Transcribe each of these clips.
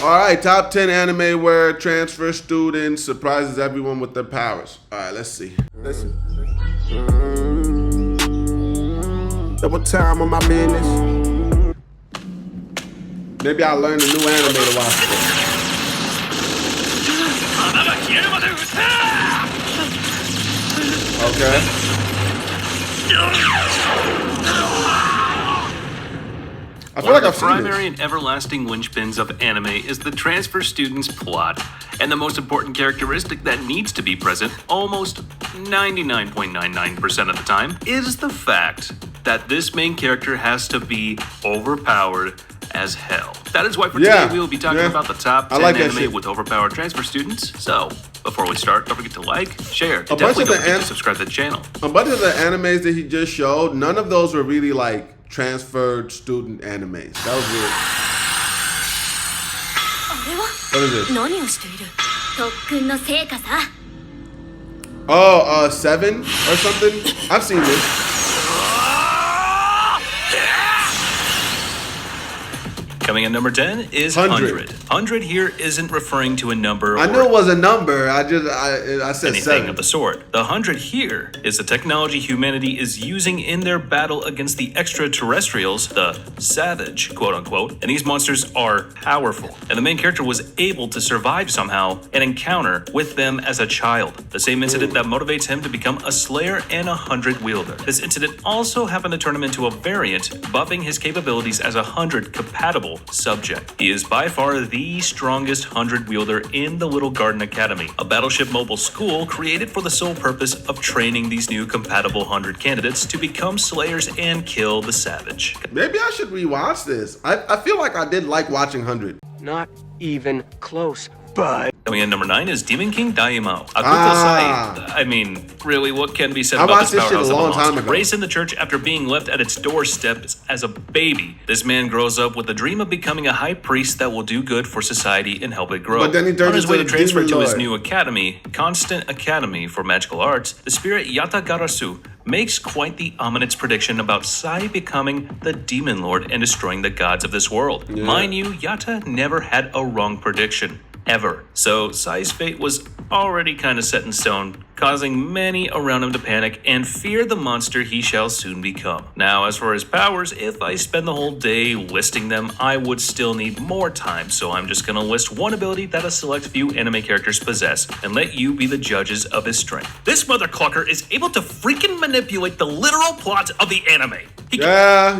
All right, top 10 anime where transfer student surprises everyone with their powers. All right, let's see. Listen. Double time on my business. Maybe I'll learn a new anime to watch today. Okay. I feel One like of the I've seen primary and everlasting linchpins of anime is the transfer student's plot. And the most important characteristic that needs to be present almost 99.99% of the time is the fact that this main character has to be overpowered as hell. That is why for today we will be talking about the top 10 anime with overpowered transfer students. So, before we start, don't forget to like, share, and definitely don't forget to subscribe to the channel. A bunch of the animes that he just showed, none of those were really like transferred student animes. That was weird. What is this? Oh, 7 or something? I've seen this. Coming in number 10 is 100. 100 here isn't referring to a number. I knew it was a number. I said anything 7. Of the sort. The 100 here is the technology humanity is using in their battle against the extraterrestrials, the savage, quote unquote. And these monsters are powerful. And the main character was able to survive somehow an encounter with them as a child. The same incident that motivates him to become a slayer and 100 wielder. This incident also happened to turn him into a variant, buffing his capabilities as a 100 compatible subject. He is by far the strongest 100 wielder in the Little Garden Academy, a battleship mobile school created for the sole purpose of training these new compatible 100 candidates to become slayers and kill the savage. Maybe I should rewatch this. I feel like I did like watching 100. Not even close, bud. Coming in number 9 is Demon King Daimao. I mean, really, what can be said about this powerhouse of a monster? Raised in the church after being left at its doorstep as a baby, this man grows up with the dream of becoming a high priest that will do good for society and help it grow. But then he turns on his way to transfer to his Lord. new academy, Constant Academy for Magical Arts, the spirit Yata Garasu makes quite the ominous prediction about Sai becoming the Demon Lord and destroying the gods of this world. Yeah. Mind you, Yata never had a wrong prediction. Ever. So Sai's fate was already kind of set in stone, causing many around him to panic and fear the monster he shall soon become. Now, as for his powers, if I spend the whole day listing them, I would still need more time, so I'm just gonna list one ability that a select few anime characters possess and let you be the judges of his strength. This mother clucker is able to freaking manipulate the literal plot of the anime. That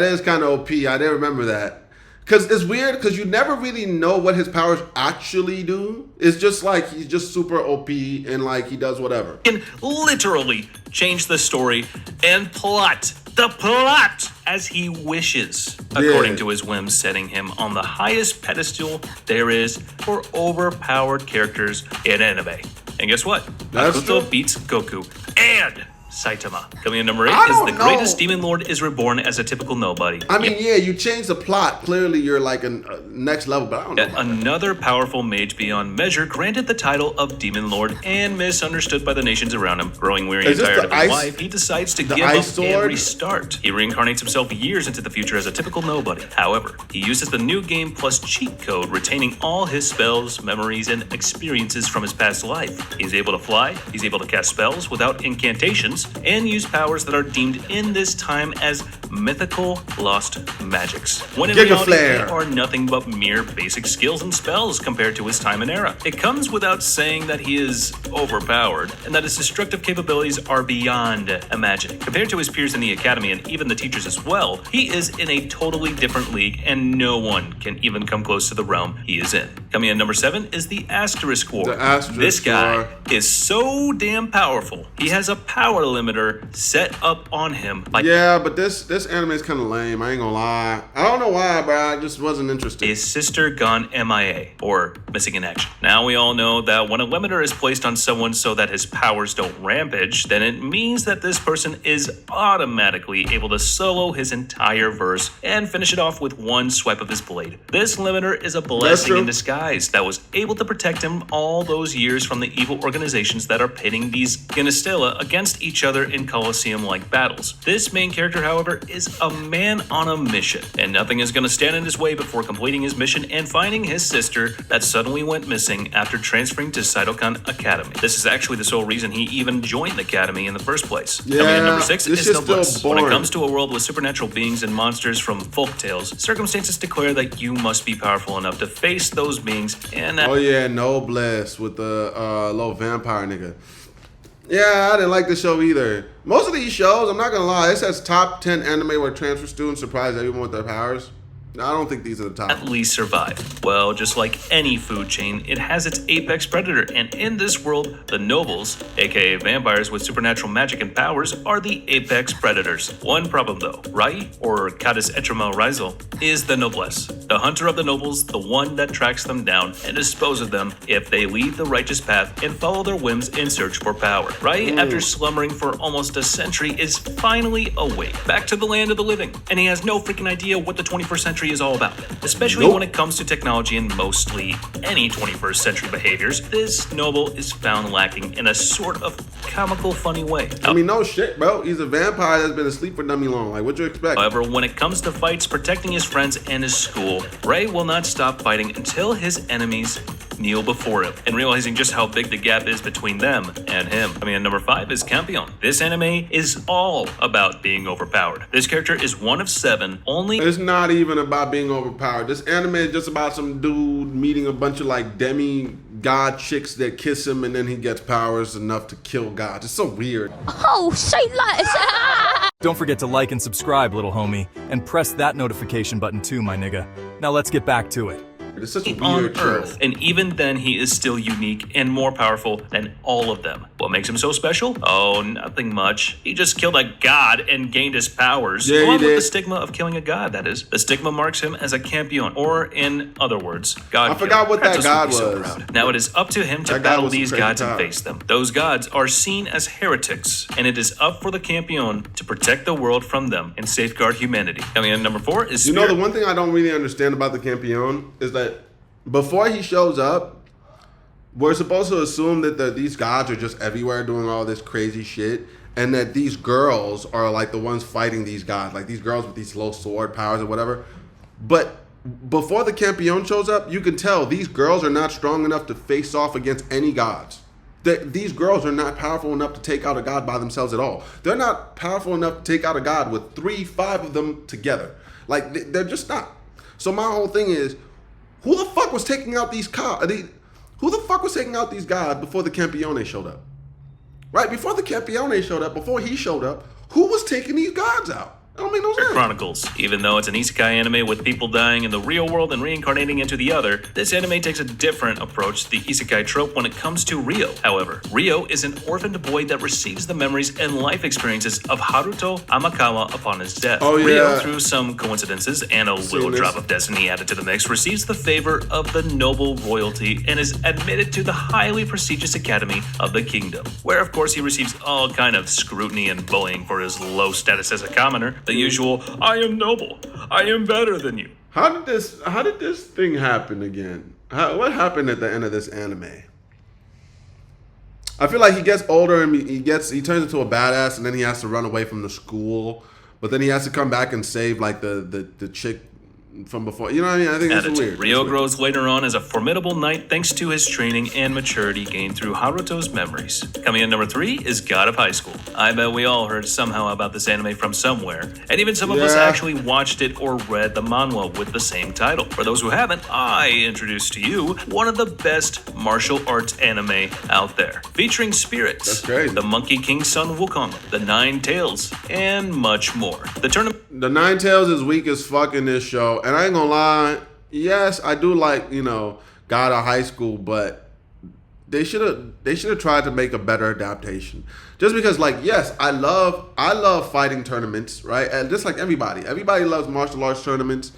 is kind of OP. I didn't remember that. Because it's weird because you never really know what his powers actually do. It's just like he's just super OP and like he does whatever. Can literally change the story and the plot as he wishes, according to his whims, setting him on the highest pedestal there is for overpowered characters in anime. And guess what? Naruto beats Goku and Saitama. Coming in number 8 is the greatest demon lord is reborn as a typical nobody. I mean, yeah, you change the plot. Clearly, you're like a next level, but I don't know. Another powerful mage beyond measure granted the title of demon lord and misunderstood by the nations around him. Growing weary and tired of his life, he decides to give up and restart. He reincarnates himself years into the future as a typical nobody. However, he uses the new game plus cheat code, retaining all his spells, memories, and experiences from his past life. He's able to fly, he's able to cast spells without incantations, and use powers that are deemed in this time as mythical lost magics. When in reality, they are nothing but mere basic skills and spells compared to his time and era. It comes without saying that he is overpowered, and that his destructive capabilities are beyond imagining. Compared to his peers in the academy and even the teachers as well, he is in a totally different league, and no one can even come close to the realm he is in. Coming in number 7 is the Asteris Score. This guy is so damn powerful. He has a power limiter set up on him. But this anime is kind of lame. I ain't gonna lie. I don't know why, but I just wasn't interested. His sister gone MIA, or missing in action. Now we all know that when a limiter is placed on someone so that his powers don't rampage, then it means that this person is automatically able to solo his entire verse and finish it off with one swipe of his blade. This limiter is a blessing in disguise that was able to protect him all those years from the evil organizations that are pitting these Genestella against each other in Colosseum-like battles. This main character, however, is a man on a mission, and nothing is going to stand in his way before completing his mission and finding his sister that suddenly went missing after transferring to Cytokan Academy. This is actually the sole reason he even joined the academy in the first place. Yeah, Coming in number 6 is the Bliss. When it comes to a world with supernatural beings and monsters from folk tales, circumstances declare that you must be powerful enough to face those beings and... oh yeah, no Bliss with the little vampire nigga. Yeah, I didn't like the show either. Most of these shows, I'm not gonna lie, it says top 10 anime where transfer students surprise everyone with their powers. I don't think these are the top. At least survive. Well, just like any food chain, it has its apex predator, and in this world, the nobles, aka vampires with supernatural magic and powers, are the apex predators. One problem though, Rai, or Caddis Etrema Rizal, is the noblesse. The hunter of the nobles, the one that tracks them down and disposes of them if they leave the righteous path and follow their whims in search for power. Rai, after slumbering for almost a century, is finally awake, back to the land of the living, and he has no freaking idea what the 21st century is all about, especially when it comes to technology and mostly any 21st century behaviors. This noble is found lacking in a sort of comical funny way. I mean, no shit, bro. He's a vampire that's been asleep for dummy long. Like, what you expect? However, when it comes to fights, protecting his friends and his school, Ray will not stop fighting until his enemies kneel before him, and realizing just how big the gap is between them and him. Coming in number 5 is Campion. This anime is all about being overpowered. This character is one of 7, only... It's not even about being overpowered. This anime is just about some dude meeting a bunch of like demi-god chicks that kiss him and then he gets powers enough to kill gods. It's so weird. Oh, say less. Don't forget to like and subscribe, little homie, and press that notification button too, my nigga. Now let's get back to it. It's such a on weird Earth, show. and even then he is still unique and more powerful than all of them. What makes him so special? Oh, nothing much. He just killed a god and gained his powers. Yeah, along he with did. the stigma of killing a god, that is. The stigma marks him as a Campion, or in other words, God. I forgot what that god was. So proud. Now it is up to him to That god battle was some these crazy gods time. and face them. Those gods are seen as heretics, and it is up for the Campion to protect the world from them and safeguard humanity. Coming in number 4 is You know, Spirit. the one thing I don't really understand about the Campion is that before he shows up, we're supposed to assume that these gods are just everywhere doing all this crazy shit, and that these girls are like the ones fighting these gods, like these girls with these low sword powers or whatever. But before the Campion shows up, you can tell these girls are not strong enough to face off against any gods. These girls are not powerful enough to take out a god by themselves at all. They're not powerful enough to take out a god with 3-5 of them together. Like, they're just not. So my whole thing is, who the fuck was taking out these who the fuck was taking out these gods before the Campione showed up? Right? Before the Campione showed up, before he showed up, who was taking these gods out? That don't make no sense. Chronicles. Even though it's an isekai anime with people dying in the real world and reincarnating into the other, this anime takes a different approach to the isekai trope when it comes to Ryo. However, Ryo is an orphaned boy that receives the memories and life experiences of Haruto Amakawa upon his death. Oh, yeah. Ryo, through some coincidences and a little drop of destiny added to the mix, receives the favor of the noble royalty and is admitted to the highly prestigious academy of the kingdom, where of course he receives all kind of scrutiny and bullying for his low status as a commoner. The usual, I am noble, I am better than you. How did this thing happen again? What happened at the end of this anime? I feel like he gets older and he turns into a badass, and then he has to run away from the school, but then he has to come back and save like the chick from before. You know what I mean? I think it's weird. Ryo grows later on as a formidable knight thanks to his training and maturity gained through Haruto's memories. Coming in number 3 is God of High School. I bet we all heard somehow about this anime from somewhere, and even some of us actually watched it or read the manhwa with the same title. For those who haven't, I introduce to you one of the best martial arts anime out there, featuring spirits, That's crazy. the Monkey King Sun Wukong, the Nine Tails, and much more. The tournament. The Nine Tails is weak as fuck in this show, and I ain't gonna lie. Yes, I do like God of High School, but they should have tried to make a better adaptation. Just because, like, yes, I love fighting tournaments, right? And just like everybody loves martial arts tournaments,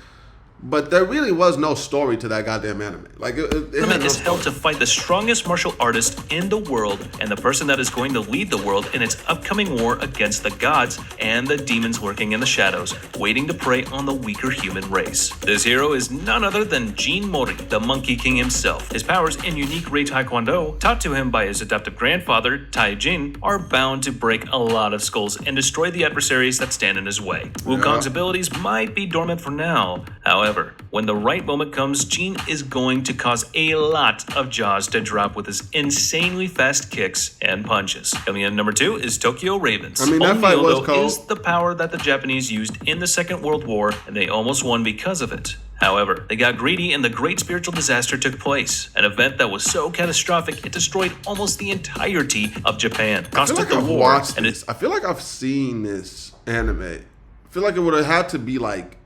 but there really was no story to that goddamn anime. Like it had no is held story. to fight the strongest martial artist in the world and the person that is going to lead the world in its upcoming war against the gods and the demons lurking in the shadows, waiting to prey on the weaker human race. This hero is none other than Jin Mori, the Monkey King himself. His powers in unique Rei Taekwondo, taught to him by his adoptive grandfather, Tai Jin, are bound to break a lot of skulls and destroy the adversaries that stand in his way. Wukong's abilities might be dormant for now. However, when the right moment comes, Jin is going to cause a lot of jaws to drop with his insanely fast kicks and punches. Coming in number 2 is Tokyo Ravens. I mean, that fight was Onmyo, cold. is the power that the Japanese used in the Second World War, and they almost won because of it. However, they got greedy and the Great Spiritual Disaster took place, an event that was so catastrophic it destroyed almost the entirety of Japan. I feel Costed like the I've war, watched and this. I feel like I've seen this anime. I feel like it would have had to be like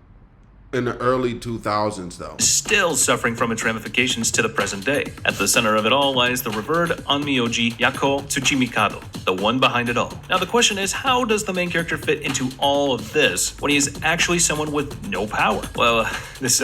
in the early 2000s though. still suffering from its ramifications to the present day. At the center of it all lies the revered Onmyoji Yako Tsuchimikado, the one behind it all. Now the question is, how does the main character fit into all of this when he is actually someone with no power? Well, this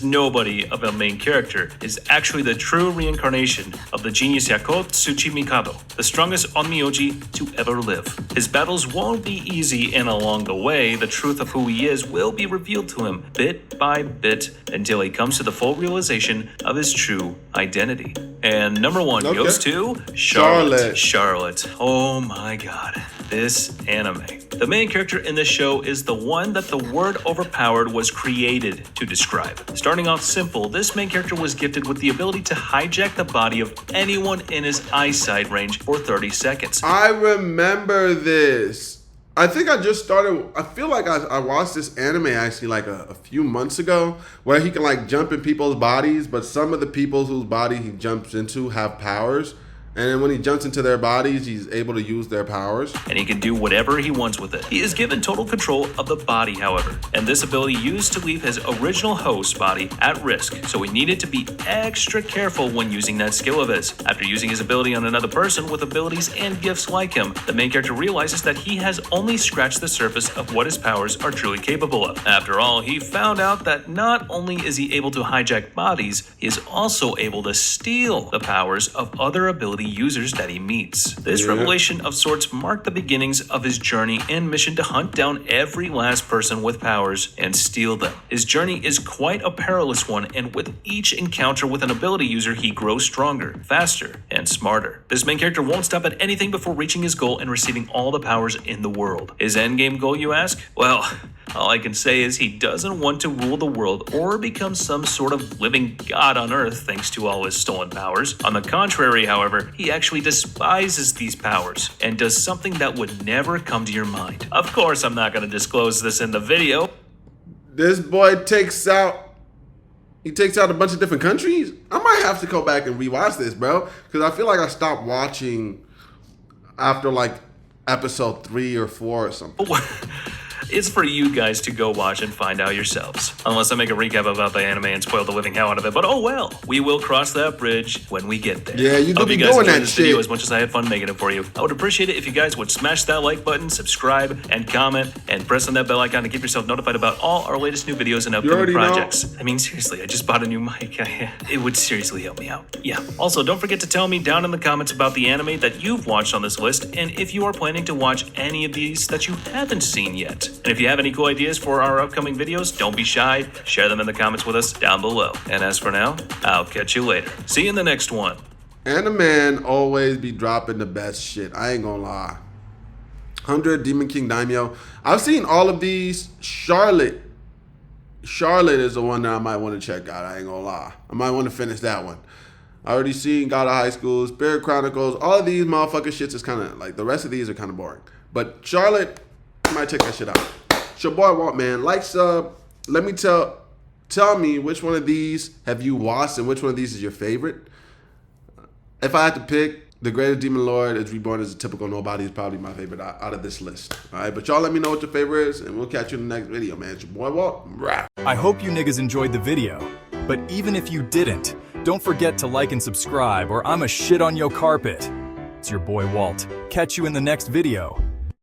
nobody of a main character is actually the true reincarnation of the genius Yako Tsuchimikado, the strongest Onmyoji to ever live. His battles won't be easy, and along the way, the truth of who he is will be revealed to him bit by bit until he comes to the full realization of his true identity. And number 1 goes to Charlotte. Charlotte. Oh my god. This anime. The main character in this show is the one that the word overpowered was created to describe. Starting off simple, this main character was gifted with the ability to hijack the body of anyone in his eyesight range for 30 seconds. I remember this. I think I just started, I feel like I watched this anime actually like a few months ago where he can like jump in people's bodies, but some of the people whose body he jumps into have powers. And then when he jumps into their bodies, he's able to use their powers. And he can do whatever he wants with it. He is given total control of the body, however, and this ability used to leave his original host's body at risk, so he needed to be extra careful when using that skill of his. After using his ability on another person with abilities and gifts like him, the main character realizes that he has only scratched the surface of what his powers are truly capable of. After all, he found out that not only is he able to hijack bodies, he is also able to steal the powers of other ability users that he meets. This revelation of sorts marked the beginnings of his journey and mission to hunt down every last person with powers and steal them. His journey is quite a perilous one, and with each encounter with an ability user, he grows stronger, faster, and smarter. This main character won't stop at anything before reaching his goal and receiving all the powers in the world. His endgame goal, you ask? Well, all I can say is he doesn't want to rule the world or become some sort of living god on Earth thanks to all his stolen powers. On the contrary, however, he actually despises these powers and does something that would never come to your mind. Of course, I'm not going to disclose this in the video. This boy takes out a bunch of different countries. I might have to go back and rewatch this, bro, because I feel like I stopped watching after like episode 3 or 4 or something. It's for you guys to go watch and find out yourselves. Unless I make a recap about the anime and spoil the living hell out of it, but oh well. We will cross that bridge when we get there. Yeah, you do be Hope you guys doing enjoyed that this video shit. as much as I had fun making it for you. I would appreciate it if you guys would smash that like button, subscribe, and comment, and press on that bell icon to keep yourself notified about all our latest new videos and upcoming already projects. I mean, seriously, I just bought a new mic. It would seriously help me out. Yeah. Also, don't forget to tell me down in the comments about the anime that you've watched on this list, and if you are planning to watch any of these that you haven't seen yet. And if you have any cool ideas for our upcoming videos, don't be shy. Share them in the comments with us down below. And as for now, I'll catch you later. See you in the next one. Animan always be dropping the best shit. I ain't gonna lie. 100 Demon King Daimyo. I've seen all of these. Charlotte is the one that I might want to check out. I ain't gonna lie. I might want to finish that one. I already seen God of High School, Spirit Chronicles. All of these motherfucking shits is kind of like, the rest of these are kind of boring. But Charlotte, I might check that shit out. It's your boy Walt, man. Like, sub. Let me tell me which one of these have you watched and which one of these is your favorite. If I had to pick, The Greatest Demon Lord is Reborn as a Typical Nobody is probably my favorite out of this list. All right, but y'all let me know what your favorite is, and we'll catch you in the next video, man. It's your boy Walt. Rah. I hope you niggas enjoyed the video. But even if you didn't, don't forget to like and subscribe or I'ma shit on yo carpet. It's your boy Walt. Catch you in the next video.